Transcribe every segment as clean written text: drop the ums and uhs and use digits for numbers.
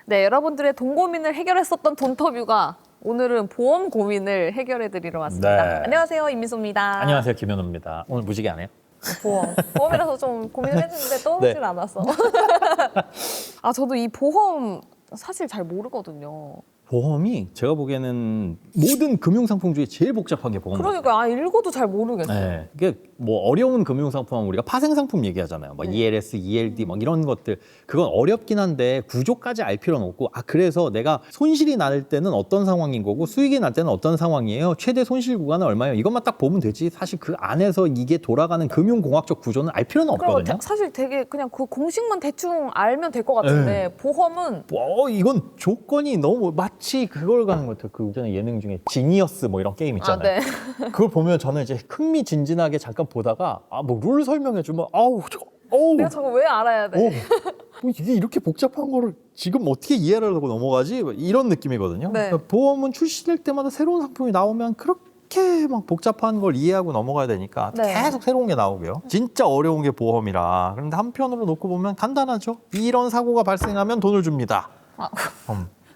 네, 여러분들의 돈 고민을 해결했었던 돈터뷰가 오늘은 보험 고민을 해결해드리러 왔습니다. 네. 안녕하세요, 임미소입니다. 안녕하세요, 김현우입니다. 오늘 무지개 안 해요? 보험이라서 좀 고민을 했는데 떠오르질 네. 않았어. 저도 이 보험 사실 잘 모르거든요. 보험이 제가 보기에는 모든 금융상품 중에 제일 복잡한 게 보험 같아요. 그러니까 읽어도 잘 모르겠어요. 네. 이게 뭐 어려운 금융상품은 우리가 파생상품 얘기하잖아요. 뭐 네. ELS, ELD 막 이런 것들. 그건 어렵긴 한데 구조까지 알 필요는 없고 그래서 내가 손실이 날 때는 어떤 상황인 거고 수익이 날 때는 어떤 상황이에요. 최대 손실 구간은 얼마예요. 이것만 딱 보면 되지. 사실 그 안에서 이게 돌아가는 금융공학적 구조는 알 필요는 그리고 없거든요. 사실 되게 그냥 그 공식만 대충 알면 될 것 같은데 보험은 이건 조건이 너무 마치 그걸 가는 것 같아요. 그 전에 예능 중에 지니어스 뭐 이런 게임 있잖아요. 네. 그걸 보면 저는 이제 흥미진진하게 잠깐 보다가 뭐 룰 설명해주면 내가 저거 왜 알아야 돼? 뭐 이게 이렇게 복잡한 거를 지금 어떻게 이해를 하고 넘어가지? 이런 느낌이거든요. 네. 그러니까 보험은 출시될 때마다 새로운 상품이 나오면 그렇게 막 복잡한 걸 이해하고 넘어가야 되니까 네. 계속 새로운 게 나오고요. 진짜 어려운 게 보험이라. 그런데 한편으로 놓고 보면 간단하죠. 이런 사고가 발생하면 돈을 줍니다.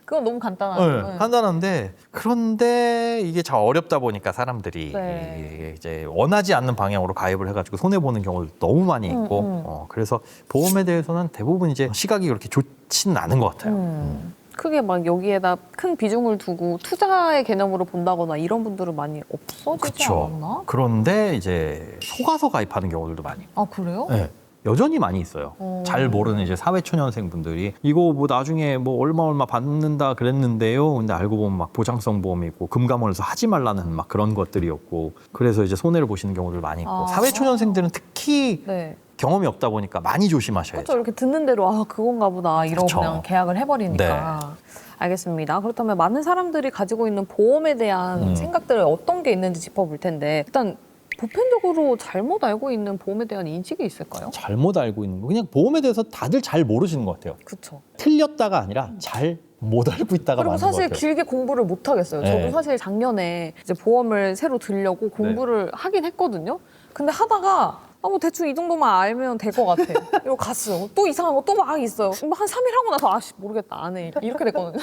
그건 너무 간단하죠. 네, 간단한데 그런데 이게 잘 어렵다 보니까 사람들이 네. 이제 원하지 않는 방향으로 가입을 해가지고 손해 보는 경우도 너무 많이 있고 그래서 보험에 대해서는 대부분 이제 시각이 그렇게 좋지는 않은 것 같아요. 크게 막 여기에다 큰 비중을 두고 투자의 개념으로 본다거나 이런 분들은 많이 없어지지 않았나? 그런데 이제 속아서 가입하는 경우들도 많이 있고. 아 그래요? 네. 여전히 많이 있어요. 잘 모르는 이제 사회초년생 분들이 이거 뭐 나중에 뭐 얼마 받는다 그랬는데요. 근데 알고 보면 막 보장성 보험이 있고 금감원에서 하지 말라는 막 그런 것들이었고 그래서 이제 손해를 보시는 경우들 많이 있고 사회초년생들은 특히 네. 경험이 없다 보니까 많이 조심하셔야죠. 그렇죠. 이렇게 듣는 대로 그건가 보다 이러고 그쵸. 그냥 계약을 해버리니까. 알겠습니다. 그렇다면 많은 사람들이 가지고 있는 보험에 대한 생각들을 어떤 게 있는지 짚어볼 텐데 일단 보편적으로 잘못 알고 있는 보험에 대한 인식이 있을까요? 잘못 알고 있는 거 그냥 보험에 대해서 다들 잘 모르시는 것 같아요. 그렇죠. 틀렸다가 아니라 잘 못 알고 있다가 그리고 많은 것 사실 같아요. 길게 공부를 못 하겠어요. 네. 저도 사실 작년에 이제 보험을 새로 들려고 공부를 하긴 했거든요. 근데 하다가 뭐 대충 이 정도만 알면 될 것 같아. 이러고 갔어요. 또 이상한 거 또 막 있어요. 한 3일 하고 나서 모르겠다 안 해. 이렇게 됐거든요.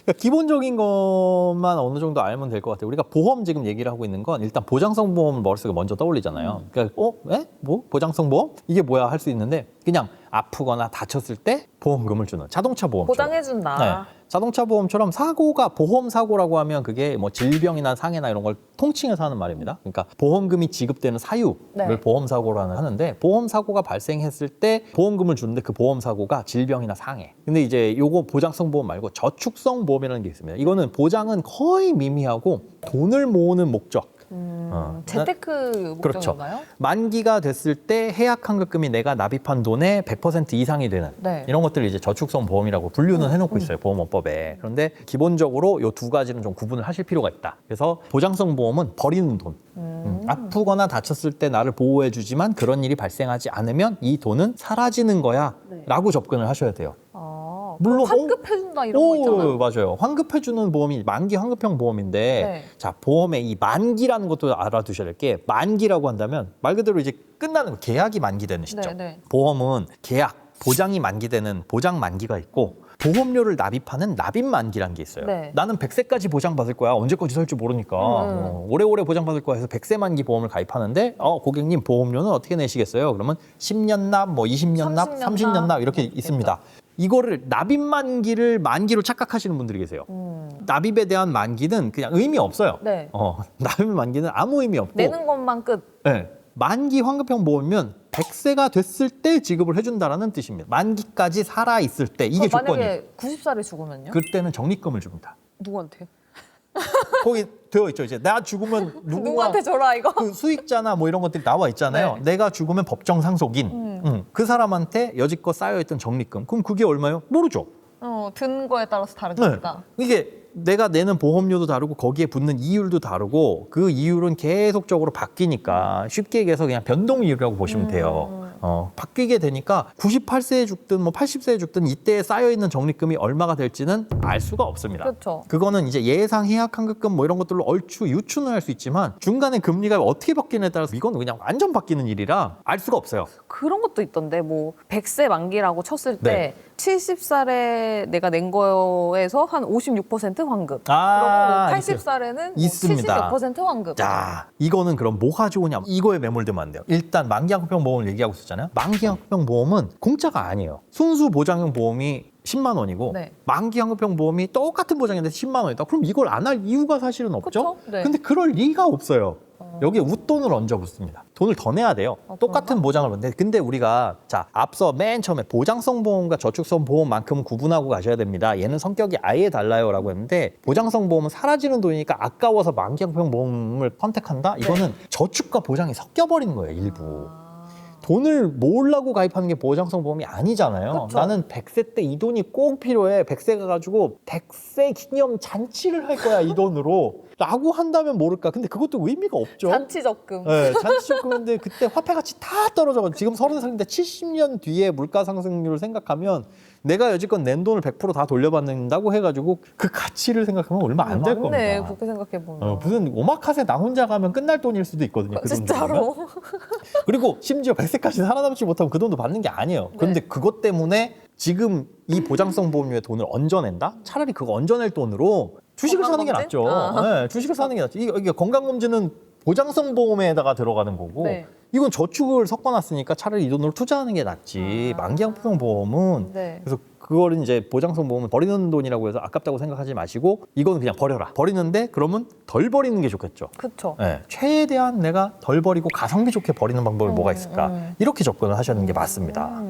그러니까 기본적인 것만 어느 정도 알면 될 것 같아요. 우리가 보험 지금 얘기를 하고 있는 건 일단 보장성 보험 머릿속에 먼저 떠올리잖아요. 그러니까 뭐 보장성 보험? 이게 뭐야 할 수 있는데 그냥 아프거나 다쳤을 때 보험금을 주는 자동차 보험처럼. 보장해준다. 네. 자동차 보험처럼 사고가 보험 사고라고 하면 그게 뭐 질병이나 상해나 이런 걸 통칭해서 하는 말입니다. 그러니까 보험금이 지급되는 사유를 네. 보험 사고라는 하는데 보험 사고가 발생했을 때 보험금을 주는데 그 보험 사고가 질병이나 상해. 근데 이제 요거 보장성 보험 말고 저축성 보험이라는 게 있습니다. 이거는 보장은 거의 미미하고 돈을 모으는 목적. 재테크 그렇죠. 목적인가요? 만기가 됐을 때 해약환급금이 내가 납입한 돈의 100% 이상이 되는 네. 이런 것들을 이제 저축성 보험이라고 분류는 해놓고 있어요. 보험업법에. 그런데 기본적으로 이 두 가지는 좀 구분을 하실 필요가 있다. 그래서 보장성 보험은 버리는 돈. 아프거나 다쳤을 때 나를 보호해주지만 그런 일이 발생하지 않으면 이 돈은 사라지는 거야 네. 라고 접근을 하셔야 돼요. 물론 환급해준다 이런 거 있잖아요. 맞아요. 환급해주는 보험이 만기 환급형 보험인데 네. 자 보험의 이 만기라는 것도 알아두셔야 될 게 만기라고 한다면 말 그대로 이제 끝나는 거 계약이 만기되는 시점. 네. 보험은 계약, 보장이 만기되는 보장 만기가 있고 보험료를 납입하는 납입 만기라는 게 있어요. 네. 나는 100세까지 보장받을 거야. 언제까지 살 줄 모르니까. 오래오래 보장받을 거야 해서 100세 만기 보험을 가입하는데 고객님 보험료는 어떻게 내시겠어요? 그러면 10년 납, 뭐 20년 납, 30년 납 이렇게 있습니다. 이거를 납입 만기를 만기로 착각하시는 분들이 계세요. 납입에 대한 만기는 그냥 의미 없어요. 네. 납입 만기는 아무 의미 없고 내는 것만 끝. 네. 만기 환급형 보험이면 100세가 됐을 때 지급을 해준다라는 뜻입니다. 만기까지 살아있을 때 이게 조건이에요. 만약에 90살에 죽으면요? 그때는 적립금을 줍니다. 누구한테? 거기 되어 있죠. 이제 나 죽으면 누구한테 줘라 이거? 그 수익자나 뭐 이런 것들이 나와 있잖아요. 네. 내가 죽으면 법정 상속인 그 사람한테 여지껏 쌓여있던 적립금. 그럼 그게 얼마예요? 모르죠. 든 거에 따라서 다르니까. 이게 내가 내는 보험료도 다르고 거기에 붙는 이율도 다르고 그 이율은 계속적으로 바뀌니까 쉽게 얘기해서 그냥 변동이율이라고 보시면 돼요. 바뀌게 되니까 98세에 죽든 뭐 80세에 죽든 이때에 쌓여있는 적립금이 얼마가 될지는 알 수가 없습니다. 그렇죠. 그거는 이제 예상 해약 환급금 뭐 이런 것들로 얼추 유추는 할 수 있지만 중간에 금리가 어떻게 바뀌느냐에 따라서 이건 그냥 완전 바뀌는 일이라 알 수가 없어요. 그런 것도 있던데 뭐 100세 만기라고 쳤을 때 네. 70살에 내가 낸 거에서 한 56% 환급. 아, 그리고 80살에는 있습니다. 70% 환급. 자, 이거는 그럼 뭐가 좋으냐? 이거에 매몰되면 안 돼요. 일단 만기한급형 보험을 얘기하고 있었잖아요. 만기한급형 보험은 공짜가 아니에요. 순수 보장형 보험이 10만 원이고 네. 만기한급형 보험이 똑같은 보장인데 10만 원이다. 그럼 이걸 안 할 이유가 사실은 없죠. 그쵸? 네. 근데 그럴 리가 없어요. 여기에 웃돈을 얹어 붙습니다. 돈을 더 내야 돼요. 똑같은 보장을 받는데 근데 우리가 자 앞서 맨 처음에 보장성 보험과 저축성 보험만큼은 구분하고 가셔야 됩니다. 얘는 성격이 아예 달라요라고 했는데 보장성 보험은 사라지는 돈이니까 아까워서 만기한급형 보험을 선택한다? 이거는 저축과 보장이 섞여버린 거예요. 일부. 돈을 모으려고 가입하는 게 보장성 보험이 아니잖아요. 그쵸. 나는 100세 때 이 돈이 꼭 필요해. 100세 가가지고 100세 기념 잔치를 할 거야, 이 돈으로. 라고 한다면 모를까. 근데 그것도 의미가 없죠. 잔치 적금. 네, 잔치 적금인데 그때 화폐 가치 다 떨어져가지고 지금 30살인데 70년 뒤에 물가 상승률을 생각하면 내가 여지껏 낸 돈을 100% 다 돌려받는다고 해가지고 그 가치를 생각하면 얼마 안 될 겁니다. 맞네, 그렇게 생각해보면. 무슨 오마카세 나 혼자 가면 끝날 돈일 수도 있거든요. 그 진짜로. 그리고 심지어 100세까지 살아남지 못하면 그 돈도 받는 게 아니에요. 그런데 그것 때문에 지금 이 보장성 보험료에 돈을 얹어낸다? 차라리 그거 얹어낼 돈으로 주식을 사는 게 건강검진? 낫죠. 네, 주식을 사는 게 낫죠. 이게 건강검진은 보장성 보험에다가 들어가는 거고 네. 이건 저축을 섞어놨으니까 차라리 이 돈으로 투자하는 게 낫지. 만기한급형 보험은 네. 그래서 그거를 이제 보장성 보험은 버리는 돈이라고 해서 아깝다고 생각하지 마시고 이거는 그냥 버려라. 버리는데 그러면 덜 버리는 게 좋겠죠. 그쵸. 네, 최대한 내가 덜 버리고 가성비 좋게 버리는 방법이 뭐가 있을까? 이렇게 접근을 하시는 게 맞습니다.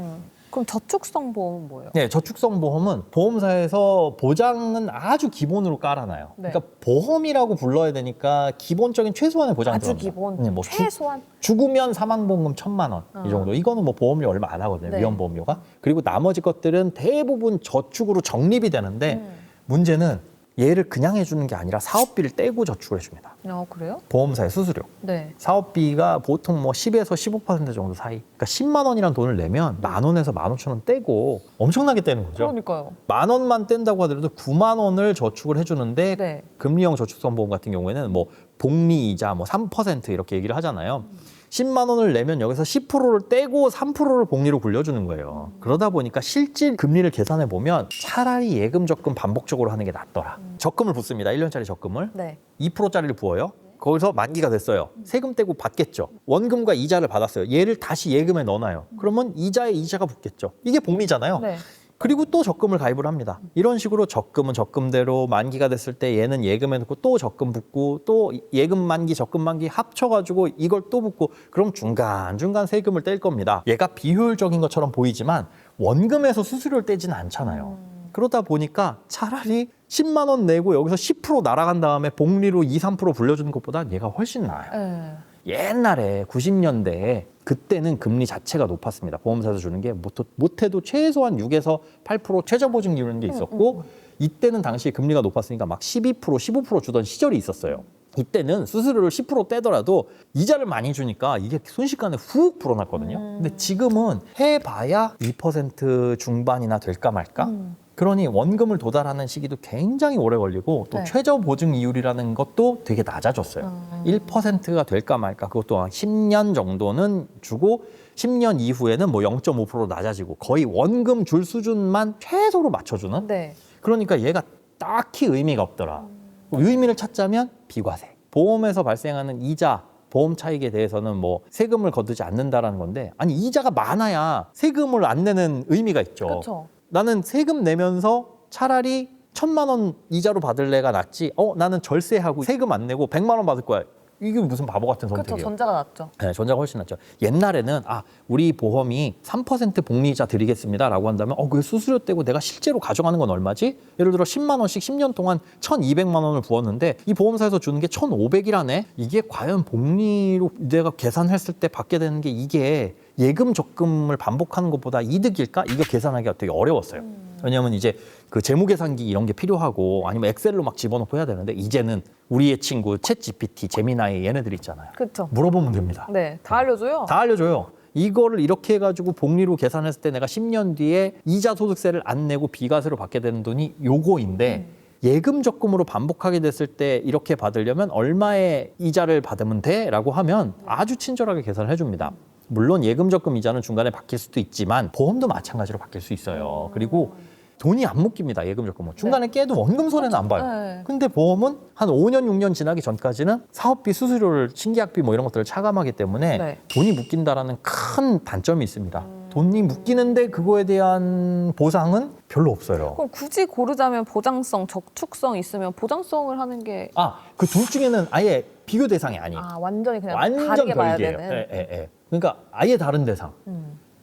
그럼 저축성 보험은 뭐예요? 네, 저축성 보험은 보험사에서 보장은 아주 기본으로 깔아놔요. 네. 그러니까 보험이라고 불러야 되니까 기본적인 최소한의 보장이 아주 들어갑니다. 기본, 네, 뭐 최소한. 죽으면 사망보험금 1,000만 원 이 정도. 이거는 뭐 보험료 얼마 안 하거든요. 네. 위험보험료가. 그리고 나머지 것들은 대부분 저축으로 적립이 되는데 문제는 얘를 그냥 해주는 게 아니라 사업비를 떼고 저축을 해줍니다. 그래요? 보험사의 수수료. 네. 사업비가 보통 뭐 10에서 15% 정도 사이. 그러니까 10만 원이란 돈을 내면 10,000원에서 15,000원 떼고 엄청나게 떼는 거죠. 그러니까요. 10,000원만 뗀다고 하더라도 9만 원을 저축을 해주는데 네. 금리형 저축성 보험 같은 경우에는 뭐 복리이자 뭐 3% 이렇게 얘기를 하잖아요. 10만 원을 내면 여기서 10%를 떼고 3%를 복리로 굴려주는 거예요. 그러다 보니까 실질 금리를 계산해 보면 차라리 예금 적금 반복적으로 하는 게 낫더라. 적금을 붓습니다. 1년짜리 적금을. 네. 2%짜리를 부어요. 거기서 만기가 됐어요. 세금 떼고 받겠죠. 원금과 이자를 받았어요. 얘를 다시 예금에 넣어놔요. 그러면 이자에 이자가 붙겠죠. 이게 복리잖아요. 네. 그리고 또 적금을 가입을 합니다. 이런 식으로 적금은 적금대로 만기가 됐을 때 얘는 예금에 넣고 또 적금 붓고 또 예금 만기, 적금 만기 합쳐가지고 이걸 또 붓고 그럼 중간중간 세금을 뗄 겁니다. 얘가 비효율적인 것처럼 보이지만 원금에서 수수료를 떼지는 않잖아요. 그러다 보니까 차라리 10만 원 내고 여기서 10% 날아간 다음에 복리로 2, 3% 불려주는 것보다 얘가 훨씬 나아요. 네. 옛날에 90년대에 그때는 금리 자체가 높았습니다. 보험사에서 주는 게 못해도 최소한 6에서 8% 최저보증률이라는 게 있었고 이때는 당시 금리가 높았으니까 막 12%, 15% 주던 시절이 있었어요. 이때는 수수료를 10% 떼더라도 이자를 많이 주니까 이게 순식간에 훅 불어났거든요. 근데 지금은 해봐야 2% 중반이나 될까 말까? 그러니 원금을 도달하는 시기도 굉장히 오래 걸리고 또 네. 최저 보증 이율이라는 것도 되게 낮아졌어요. 1%가 될까 말까 그것도 한 10년 정도는 주고 10년 이후에는 뭐 0.5% 낮아지고 거의 원금 줄 수준만 최소로 맞춰주는 네. 그러니까 얘가 딱히 의미가 없더라. 의미를 찾자면 비과세. 보험에서 발생하는 이자, 보험 차익에 대해서는 뭐 세금을 거두지 않는다라는 건데 아니 이자가 많아야 세금을 안 내는 의미가 있죠. 그렇죠. 나는 세금 내면서 차라리 1,000만 원 이자로 받을래가 낫지. 나는 절세하고 세금 안 내고 100만 원 받을 거야. 이게 무슨 바보 같은 그렇죠. 선택이에요. 전자가 낫죠. 네, 전자가 훨씬 낫죠. 옛날에는 우리 보험이 3% 복리이자 드리겠습니다라고 한다면 그 수수료 떼고 내가 실제로 가져가는 건 얼마지? 예를 들어 10만 원씩 10년 동안 1,200만 원을 부었는데 이 보험사에서 주는 게 1,500이라네. 이게 과연 복리로 내가 계산했을 때 받게 되는 게 이게 예금 적금을 반복하는 것보다 이득일까? 이거 계산하기가 되게 어려웠어요. 왜냐하면 이제 그 재무계산기 이런 게 필요하고 아니면 엑셀로 막 집어넣고 해야 되는데 이제는 우리의 친구 챗 GPT, 제미나이 얘네들 있잖아요. 그렇죠. 물어보면 됩니다. 네. 다 알려줘요. 다 알려줘요. 이거를 이렇게 해가지고 복리로 계산했을 때 내가 10년 뒤에 이자 소득세를 안 내고 비과세로 받게 되는 돈이 요거인데 예금 적금으로 반복하게 됐을 때 이렇게 받으려면 얼마의 이자를 받으면 돼? 라고 하면 아주 친절하게 계산을 해줍니다. 물론 예금 적금 이자는 중간에 바뀔 수도 있지만 보험도 마찬가지로 바뀔 수 있어요. 그리고 돈이 안 묶입니다. 예금 적금은. 중간에 깨도 원금 손해는 안 봐요. 네. 근데 보험은 한 5년, 6년 지나기 전까지는 사업비, 수수료를, 신계약비 뭐 이런 것들을 차감하기 때문에 네. 돈이 묶인다라는 큰 단점이 있습니다. 돈이 묶이는데 그거에 대한 보상은 별로 없어요. 그럼 굳이 고르자면 보장성, 저축성 있으면 보장성을 하는 게 그 둘 중에는 아예 비교 대상이 아니에요. 완전히 그냥 완전 다르게 봐야 별개예요. 되는. 예. 그러니까 아예 다른 대상.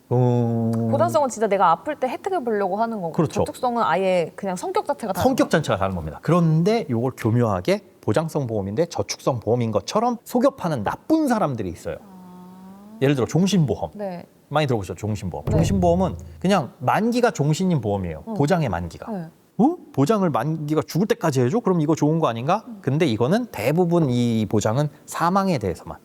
보장성은 진짜 내가 아플 때 혜택을 보려고 하는 거고 그렇죠. 저축성은 아예 그냥 성격 자체가 다른 성격 자체가 다른 겁니다. 그런데 이걸 교묘하게 보장성 보험인데 저축성 보험인 것처럼 속여파는 나쁜 사람들이 있어요. 예를 들어 종신보험. 네. 많이 들어보셨죠? 종신보험. 네. 종신보험은 그냥 만기가 종신인 보험이에요. 보장의 만기가. 네. 보장을 만기가 죽을 때까지 해줘? 그럼 이거 좋은 거 아닌가? 근데 이거는 대부분 이 보장은 사망에 대해서만.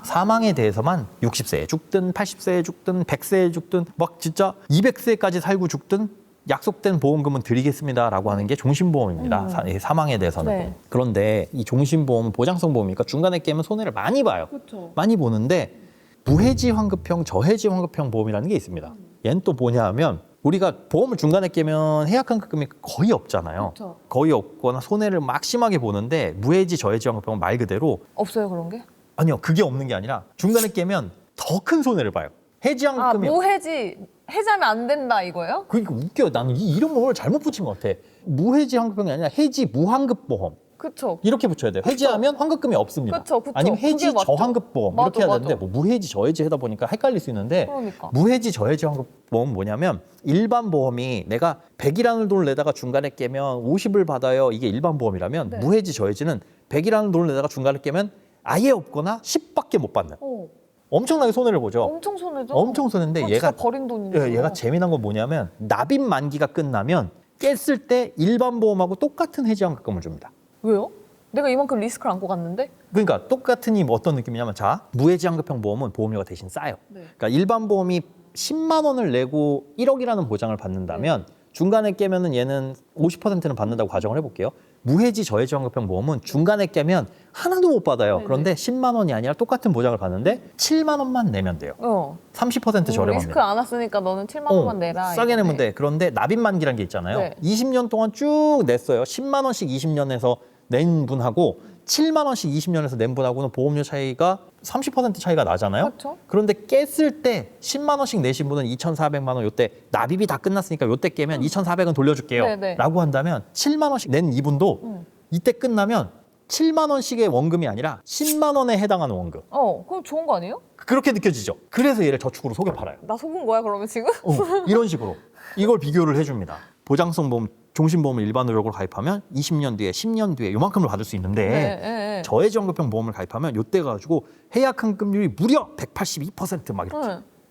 사망에 대해서만 60세에 죽든 80세에 죽든 100세에 죽든 막 진짜 200세까지 살고 죽든 약속된 보험금은 드리겠습니다라고 하는 게 종신보험입니다. 사망에 대해서는. 네. 그런데 이 종신보험은 보장성 보험이니까 중간에 깨면 손해를 많이 봐요. 그렇죠. 많이 보는데 무해지 환급형, 저해지 환급형 보험이라는 게 있습니다. 얘는 또 뭐냐 하면 우리가 보험을 중간에 깨면 해약환급금이 거의 없잖아요. 그렇죠. 거의 없거나 손해를 막 심하게 보는데 무해지, 저해지 환급형은 말 그대로 없어요 그런 게? 아니요. 그게 없는 게 아니라 중간에 깨면 더 큰 손해를 봐요. 해지 환급금이 해지하면 안 된다 이거예요? 그러니까 웃겨. 나는 이 이름을 잘못 붙인 것 같아. 무해지 환급형이 아니라 해지 무환급보험. 그쵸. 이렇게 붙여야 돼요. 해지하면 환급금이 없습니다. 그쵸. 아니면 해지 그게 맞죠. 저환급보험 맞아, 이렇게 해야 맞아. 되는데 뭐 무해지 저해지 하다 보니까 헷갈릴 수 있는데 그러니까. 무해지 저해지 환급보험은 뭐냐면 일반 보험이 내가 100이라는 돈을 내다가 중간에 깨면 50을 받아요. 이게 일반 보험이라면 네. 무해지 저해지는 100이라는 돈을 내다가 중간에 깨면 아예 없거나 10밖에 못 받는 엄청나게 손해를 보죠. 엄청 손해죠. 엄청 손해인데 그거 얘가 진짜 버린 돈이에요. 얘가 재미난 건 뭐냐면 납입 만기가 끝나면 깼을 때 일반 보험하고 똑같은 해지 환급금을 줍니다. 왜요? 내가 이만큼 리스크를 안고 갔는데? 그러니까 똑같으니 뭐 어떤 느낌이냐면 자 무해지 환급형 보험은 보험료가 대신 싸요. 네. 그러니까 일반 보험이 10만 원을 내고 1억이라는 보장을 받는다면 중간에 깨면은 얘는 50%는 받는다고 가정을 해볼게요. 무해지 저해지 환급형 보험은 중간에 깨면 하나도 못 받아요. 네네. 그런데 10만 원이 아니라 똑같은 보장을 받는데 7만 원만 내면 돼요. 30% 저렴합니다. 리스크 안 왔으니까 너는 7만 원만 내라. 싸게 내면 이거네. 돼. 그런데 납입 만기란 게 있잖아요. 네. 20년 동안 쭉 냈어요. 10만 원씩 20년에서 낸 분하고 7만 원씩 20년에서 낸 분하고는 보험료 차이가 30% 차이가 나잖아요. 그렇죠. 그런데 깼을 때 10만 원씩 내신 분은 2,400만 원 요때 납입이 다 끝났으니까 요때 깨면 2,400원 돌려줄게요. 네네. 라고 한다면 7만 원씩 낸 이분도 이때 끝나면 7만 원씩의 원금이 아니라 10만 원에 해당하는 원금. 그럼 좋은 거 아니에요? 그렇게 느껴지죠. 그래서 얘를 저축으로 속여 팔아요. 나 속은 거야 그러면 지금? 이런 식으로 이걸 비교를 해줍니다. 보장성 보험, 종신보험을 일반적으로 가입하면 20년 뒤에, 10년 뒤에 요만큼을 받을 수 있는데 네. 저해지 환급형 보험을 가입하면 요때 가지고 해약 환급률이 무려 182%막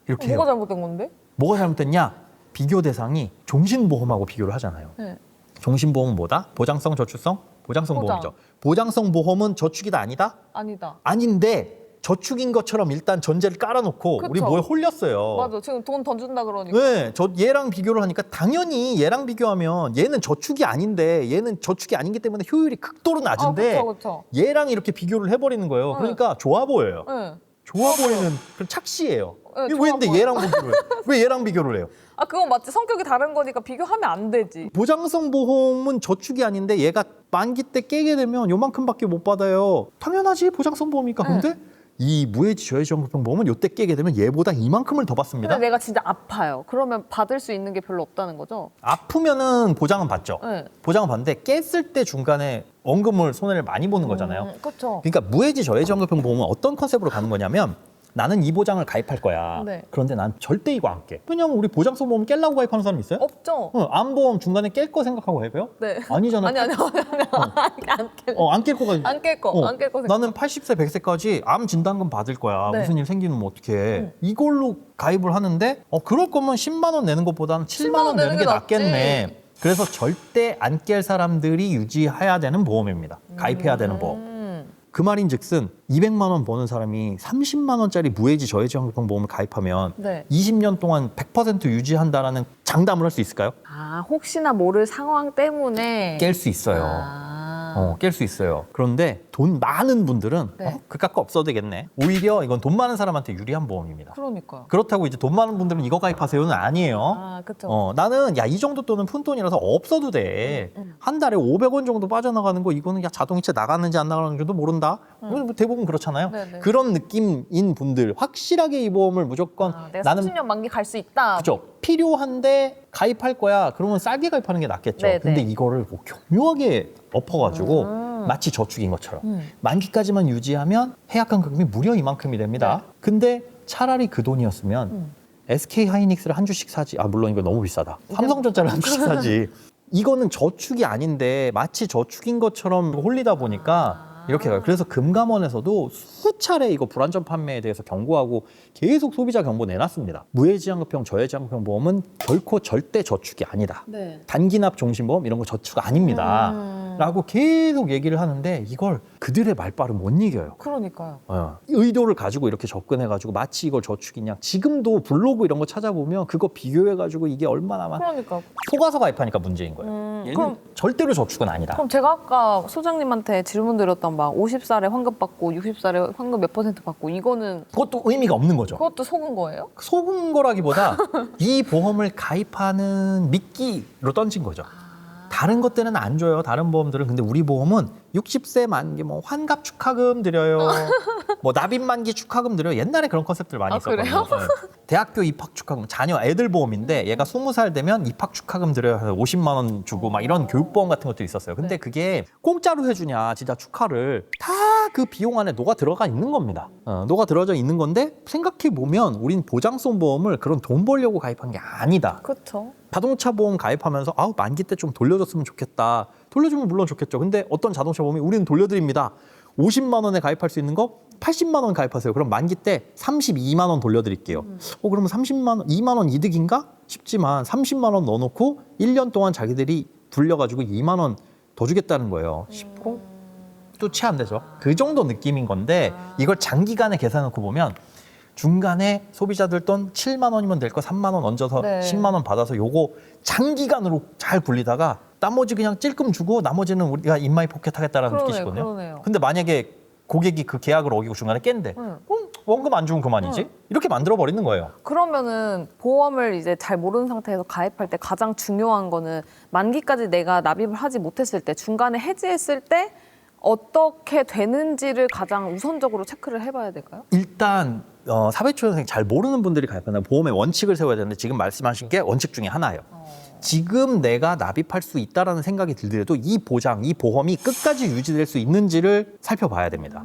이렇게 해요. 뭐가 잘못된 건데? 뭐가 잘못됐냐? 비교 대상이 종신보험하고 비교를 하잖아요. 네. 종신보험은 뭐다? 보장성, 저축성? 보장성 보장. 보험이죠. 보장성 보험은 저축이다 아니다? 아니다. 아닌데 저축인 것처럼 일단 전제를 깔아놓고 우리 그쵸. 뭐에 홀렸어요. 맞아. 지금 돈 던준다 그러니까. 네, 얘랑 비교를 하니까 당연히 얘랑 비교하면 얘는 저축이 아닌데 얘는 저축이 아니기 때문에 효율이 극도로 낮은데 그쵸. 얘랑 이렇게 비교를 해버리는 거예요. 네. 그러니까 좋아 보여요. 네. 좋아 보이는 그런 착시예요. 네, 이게 좋아 왜 근데 보여요. 얘랑 비교를 해요? 왜 얘랑 비교를 해요? 그건 맞지. 성격이 다른 거니까 비교하면 안 되지. 보장성 보험은 저축이 아닌데 얘가 만기 때 깨게 되면 요만큼밖에 못 받아요. 당연하지 보장성 보험이니까. 근데 이 무해지 저해지 환급형 보험은 요때 깨게 되면 얘보다 이만큼을 더 받습니다. 근데 내가 진짜 아파요. 그러면 받을 수 있는 게 별로 없다는 거죠? 아프면은 보장은 받죠. 네. 보장은 받는데 깼을 때 중간에 원금을 손해를 많이 보는 거잖아요. 그렇죠. 그러니까 무해지 저해지 환급형 보험은 어떤 컨셉으로 가는 거냐면 나는 이 보장을 가입할 거야. 네. 그런데 난 절대 이거 안 깨. 왜냐면 우리 보장성 보험 깰라고 가입하는 사람 있어요? 없죠. 암보험 중간에 깰 거 생각하고 가입해요? 네. 아니잖아. 아니. 안 깰. 안 깰 거가. 안 깰 거. 안 깰 거. 나는 80세, 100세까지 암 진단금 받을 거야. 네. 무슨 일 생기면 뭐 어떡해. 이걸로 가입을 하는데 그럴 거면 10만 원 내는 것보다는 7만 원 내는 게 낫겠네. 그래서 절대 안 깰 사람들이 유지해야 되는 보험입니다. 가입해야 되는 보험. 그 말인즉슨 200만 원 버는 사람이 30만 원짜리 무해지 저해지 환급형 보험을 가입하면 네. 20년 동안 100% 유지한다라는 장담을 할 수 있을까요? 혹시나 모를 상황 때문에 깰 수 있어요. 깰 수 있어요. 그런데 돈 많은 분들은 네. 그깟 거 없어도 되겠네. 오히려 이건 돈 많은 사람한테 유리한 보험입니다. 그러니까요. 그렇다고 이제 돈 많은 분들은 이거 가입하세요는 아니에요. 아, 그렇죠. 나는 야 이 정도 돈은 푼돈이라서 없어도 돼. 한 달에 500원 정도 빠져나가는 거 이거는 야 자동이체 나갔는지 안 나가는지도 모른다. 뭐 대부분 그렇잖아요. 네네. 그런 느낌인 분들 확실하게 이 보험을 무조건 내가 나는 30년 만기 갈 수 있다. 그죠. 필요한데 가입할 거야. 그러면 싸게 가입하는 게 낫겠죠. 네네. 근데 이거를 뭐 교묘하게 엎어가지고 마치 저축인 것처럼 만기까지만 유지하면 해약환급금이 무려 이만큼이 됩니다. 근데 차라리 그 돈이었으면 SK 하이닉스를 한 주씩 사지. 아 물론 이거 너무 비싸다. 삼성전자를 한 주씩 사지. 이거는 저축이 아닌데 마치 저축인 것처럼 홀리다 보니까 이렇게 가요. 그래서 금감원에서도 수차례 이거 불안전 판매에 대해서 경고하고 계속 소비자 경고 내놨습니다. 무해지환급형, 저해지환급형 보험은 결코 절대 저축이 아니다. 네. 단기납 종신보험 이런 거 저축 아닙니다. 라고 계속 얘기를 하는데 이걸 그들의 말빨은 못 이겨요. 그러니까요. 의도를 가지고 이렇게 접근해가지고 마치 이걸 저축이냐. 지금도 블로그 이런 거 찾아보면 그거 비교해가지고 이게 얼마나 그러니까. 속아서 가입하니까 문제인 거예요. 얘는 그럼- 절대로 저축은 아니다. 그럼 제가 아까 소장님한테 질문 드렸던 막 50살에 환급 받고 60살에 환급 몇 % 받고 이거는 그것도 의미가 없는 거죠. 그것도 속은 거예요? 속은 거라기보다 이 보험을 가입하는 미끼로 던진 거죠. 다른 것들은 안 줘요. 다른 보험들은. 근데 우리 보험은 60세 만기 뭐 환갑 축하금 드려요. 뭐 납입 만기 축하금 드려요. 옛날에 그런 컨셉들 많이 아, 있었거든요. 그래요? 네. 대학교 입학 축하금, 자녀 애들 보험인데 얘가 20살 되면 입학 축하금 드려요. 해서 50만 원 주고 막 이런 교육보험 같은 것도 있었어요. 근데 그게 공짜로 해주냐, 진짜 축하를 다 그 비용 안에 녹아 들어가 있는 겁니다. 녹아 들어져 있는 건데 생각해 보면 우린 보장성 보험을 그런 돈 벌려고 가입한 게 아니다. 그렇죠. 자동차 보험 가입하면서 아우 만기 때 좀 돌려줬으면 좋겠다. 돌려주면 물론 좋겠죠. 근데 어떤 자동차 보험이 우리는 돌려드립니다. 50만 원에 가입할 수 있는 거 80만 원 가입하세요. 그럼 만기 때 32만 원 돌려드릴게요. 그러면 30만 원, 2만 원 이득인가 싶지만 30만 원 넣어놓고 1년 동안 자기들이 불려가지고 2만 원 더 주겠다는 거예요. 10%? 또 채 안 되죠. 그 정도 느낌인 건데 이걸 장기간에 계산해놓고 보면 중간에 소비자들 돈 7만 원이면 될 거 3만 원 얹어서 네. 10만 원 받아서 요거 장기간으로 잘 굴리다가 나머지 그냥 찔끔 주고 나머지는 우리가 인마이 포켓 하겠다라는 뜻이거든요. 그러네요. 근데 만약에 고객이 그 계약을 어기고 중간에 깬대. 그럼 원금 안 주면 그만이지. 이렇게 만들어 버리는 거예요. 그러면은 보험을 이제 잘 모르는 상태에서 가입할 때 가장 중요한 거는 만기까지 내가 납입을 하지 못했을 때 중간에 해지했을 때 어떻게 되는지를 가장 우선적으로 체크를 해봐야 될까요? 일단 사회초년생 잘 모르는 분들이 가입하는 보험의 원칙을 세워야 되는데 지금 말씀하신 게 원칙 중에 하나예요. 지금 내가 납입할 수 있다라는 생각이 들더라도 이 보장, 이 보험이 끝까지 유지될 수 있는지를 살펴봐야 됩니다.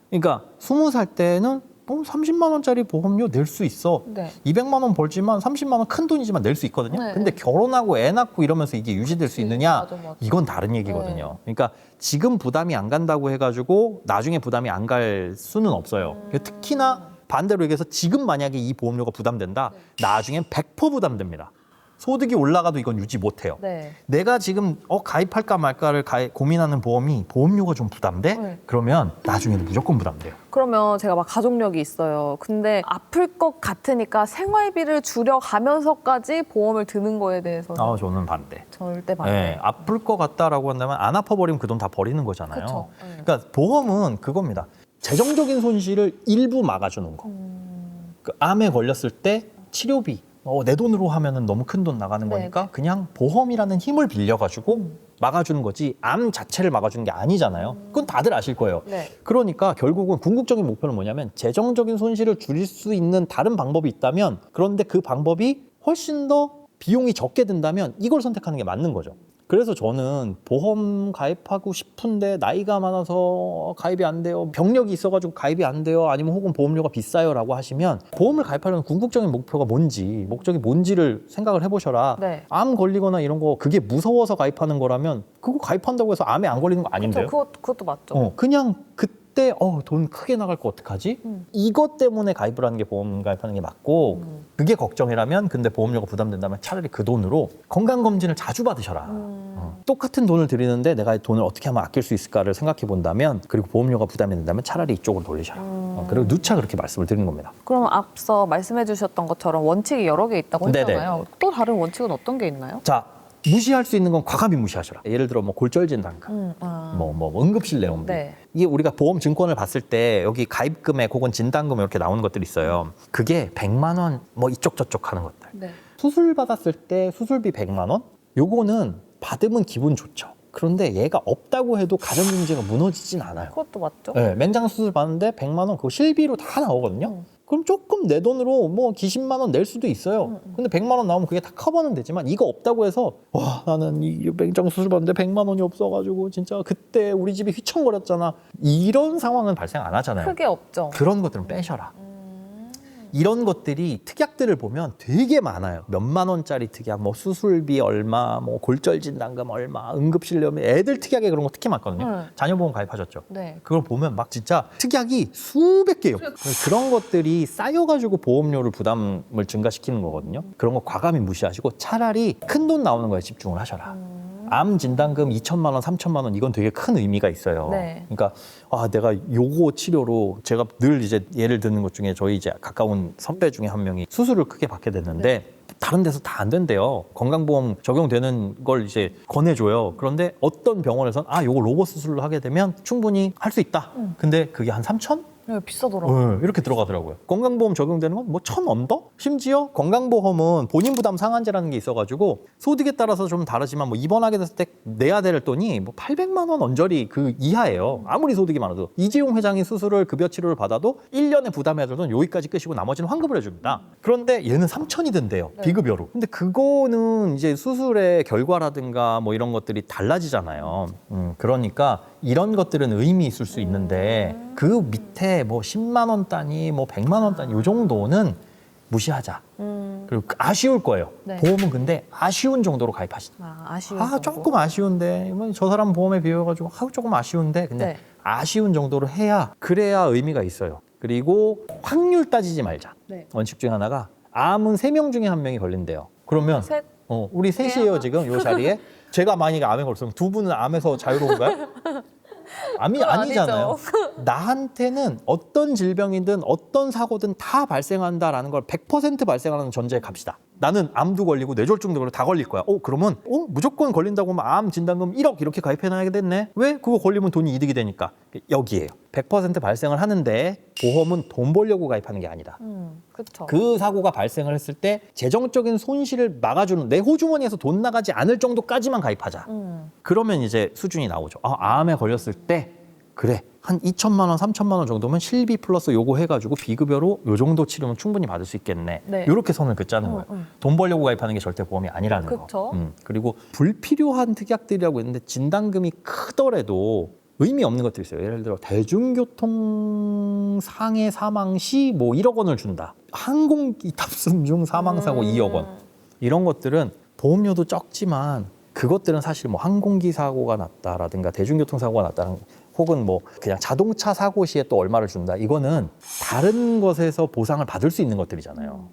그러니까 20살 때는 30만 원짜리 보험료 낼 수 있어. 네. 200만 원 벌지만 30만 원 큰 돈이지만 낼 수 있거든요. 네. 근데 결혼하고 애 낳고 이러면서 이게 유지될 수 있느냐? 맞아. 이건 다른 얘기거든요. 그러니까 지금 부담이 안 간다고 해가지고 나중에 부담이 안 갈 수는 없어요. 특히나 반대로 얘기해서 지금 만약에 이 보험료가 부담된다. 나중엔 100% 부담됩니다. 소득이 올라가도 이건 유지 못해요. 네. 내가 지금 가입할까 말까를 고민하는 보험이 보험료가 좀 부담돼? 네. 그러면 나중에는 무조건 부담돼요. 그러면 제가 막 가족력이 있어요. 근데 아플 것 같으니까 생활비를 줄여가면서까지 보험을 드는 거에 대해서는 저는 반대. 절대 반대. 네, 아플 것 같다라고 한다면 안 아파버리면 그 돈 다 버리는 거잖아요. 그쵸. 네. 그러니까 보험은 그겁니다. 재정적인 손실을 일부 막아주는 거. 그 암에 걸렸을 때 치료비 내 돈으로 하면은 너무 큰 돈 나가는 네, 거니까 네. 그냥 보험이라는 힘을 빌려가지고 막아주는 거지 암 자체를 막아주는 게 아니잖아요. 그건 다들 아실 거예요. 네. 그러니까 결국은 궁극적인 목표는 뭐냐면 재정적인 손실을 줄일 수 있는 다른 방법이 있다면 그런데 그 방법이 훨씬 더 비용이 적게 든다면 이걸 선택하는 게 맞는 거죠. 그래서 저는 보험 가입하고 싶은데 나이가 많아서 가입이 안 돼요. 병력이 있어가지고 가입이 안 돼요. 아니면 혹은 보험료가 비싸요 라고 하시면 보험을 가입하려는 궁극적인 목표가 뭔지 목적이 뭔지를 생각을 해보셔라. 네. 암 걸리거나 이런 거 그게 무서워서 가입하는 거라면 그거 가입한다고 해서 암에 안 걸리는 거 아닌데요? 그것도 맞죠. 그냥 그때 돈 크게 나갈 거 어떡하지? 이것 때문에 가입을 하는 게 보험 가입하는 게 맞고 그게 걱정이라면 근데 보험료가 부담된다면 차라리 그 돈으로 건강검진을 자주 받으셔라. 똑같은 돈을 들이는데 내가 이 돈을 어떻게 하면 아낄 수 있을까를 생각해 본다면 그리고 보험료가 부담이 된다면 차라리 이쪽으로 돌리셔라. 그리고 누차 그렇게 말씀을 드리는 겁니다. 그럼 앞서 말씀해 주셨던 것처럼 원칙이 여러 개 있다고 네네. 했잖아요. 또 다른 원칙은 어떤 게 있나요? 자, 무시할 수 있는 건 과감히 무시하셔라. 예를 들어 뭐 골절진단금, 뭐 응급실내원비. 네. 이게 우리가 보험 증권을 봤을 때 여기 가입금액 혹은 진단금 이렇게 나오는 것들이 있어요. 그게 100만 원 뭐 이쪽 저쪽 하는 것들. 네. 수술 받았을 때 수술비 100만 원? 요거는 받으면 기분 좋죠. 그런데 얘가 없다고 해도 가정 경제가 무너지진 않아요. 그것도 맞죠? 네, 맨장 수술 받는데 100만 원 그거 실비로 다 나오거든요. 그럼 조금 내 돈으로 뭐 기십만 원 낼 수도 있어요. 근데 100만 원 나오면 그게 다 커버는 되지만 이거 없다고 해서 와 나는 이 맨장 수술 받는데 100만 원이 없어가지고 진짜 그때 우리 집이 휘청거렸잖아. 이런 상황은 발생 안 하잖아요. 크게 없죠. 그런 것들은 빼셔라. 이런 것들이 특약들을 보면 되게 많아요. 몇만 원짜리 특약, 뭐 수술비 얼마, 뭐 골절 진단금 얼마, 응급실내비 애들 특약에 그런 거 특히 많거든요. 자녀보험 가입하셨죠? 네. 그걸 보면 막 진짜 특약이 수백 개요. 그런 것들이 쌓여가지고 보험료를 부담을 증가시키는 거거든요. 그런 거 과감히 무시하시고 차라리 큰 돈 나오는 거에 집중을 하셔라. 암 진단금 2천만 원, 3천만 원 이건 되게 큰 의미가 있어요. 네. 그러니까 내가 요거 치료로 제가 늘 이제 예를 드는 것 중에 저희 이제 가까운 선배 중에 한 명이 수술을 크게 받게 됐는데 다른 데서 다 안 된대요. 건강보험 적용되는 걸 이제 권해줘요. 그런데 어떤 병원에선 요거 로봇 수술을 하게 되면 충분히 할 수 있다. 근데 그게 한 3천? 네, 비싸더라고요. 이렇게 들어가더라고요. 건강보험 적용되는 건 뭐 1,000 언더? 심지어 건강보험은 본인 부담 상한제라는 게 있어가지고 소득에 따라서 좀 다르지만 뭐 입원하게 됐을 때 내야 될 돈이 뭐 800만 원 언저리 그 이하예요. 아무리 소득이 많아도. 이재용 회장이 수술을 급여 치료를 받아도 1년에 부담해야 될 돈 여기까지 끄시고 나머지는 환급을 해줍니다. 그런데 얘는 3천이 든대요. 비급여로. 근데 그거는 이제 수술의 결과라든가 뭐 이런 것들이 달라지잖아요. 그러니까 이런 것들은 의미 있을 수 있는데 그 밑에 뭐 10만 원 단위, 뭐 100만 원 단위 이 정도는 무시하자. 그리고 아쉬울 거예요. 네. 보험은 근데 아쉬운 정도로 가입하시다. 아쉬운 정도. 조금 아쉬운데 저 사람 보험에 비해가지고 조금 아쉬운데 근데 네. 아쉬운 정도로 해야 그래야 의미가 있어요. 그리고 확률 따지지 말자. 네. 원칙 중에 하나가 암은 3명 중에 1명이 걸린대요. 그러면 셋. 우리 셋이에요 지금 이 자리에. 제가 만약에 암에 걸렸으면 두 분은 암에서 자유로운가요? 암이 그건 아니잖아요. 아니죠. 나한테는 어떤 질병이든 어떤 사고든 다 발생한다라는 걸 100% 발생하는 전제에 갑시다. 나는 암도 걸리고 뇌졸중도 걸리고 다 걸릴 거야. 그러면 무조건 걸린다고 하면 암 진단금 1억 이렇게 가입해놔야 됐네. 왜? 그거 걸리면 돈이 이득이 되니까. 여기에요. 100% 발생을 하는데 보험은 돈 벌려고 가입하는 게 아니다. 그렇죠. 그 사고가 발생을 했을 때 재정적인 손실을 막아주는 내 호주머니에서 돈 나가지 않을 정도까지만 가입하자. 그러면 이제 수준이 나오죠. 암에 걸렸을 때 그래 한 2천만 원, 3천만 원 정도면 실비 플러스 요거 해가지고 비급여로 요 정도 치료면 충분히 받을 수 있겠네. 네. 이렇게 선을 긋자는 거예요. 돈 벌려고 가입하는 게 절대 보험이 아니라는 그쵸. 거. 그리고 불필요한 특약들이라고 했는데 진단금이 크더라도 의미 없는 것들이 있어요. 예를 들어 대중교통 상해 사망 시 뭐 1억 원을 준다. 항공기 탑승 중 사망사고 2억 원. 이런 것들은 보험료도 적지만 그것들은 사실 뭐 항공기 사고가 났다라든가 대중교통 사고가 났다는 혹은 뭐 그냥 자동차 사고 시에 또 얼마를 준다. 이거는 다른 것에서 보상을 받을 수 있는 것들이잖아요.